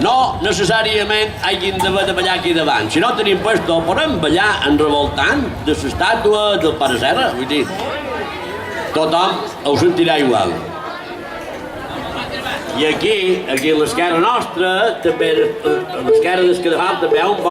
no necessàriament hagin d'haver de ballar aquí davant. Si no tenim puesto, podem ballar en revoltant de l'estàtua del Pare Serra. Vull dir, tothom ho sentirà igual. I aquí a l'esquerra nostra, també a l'esquerra del Cadafal, també hi ha un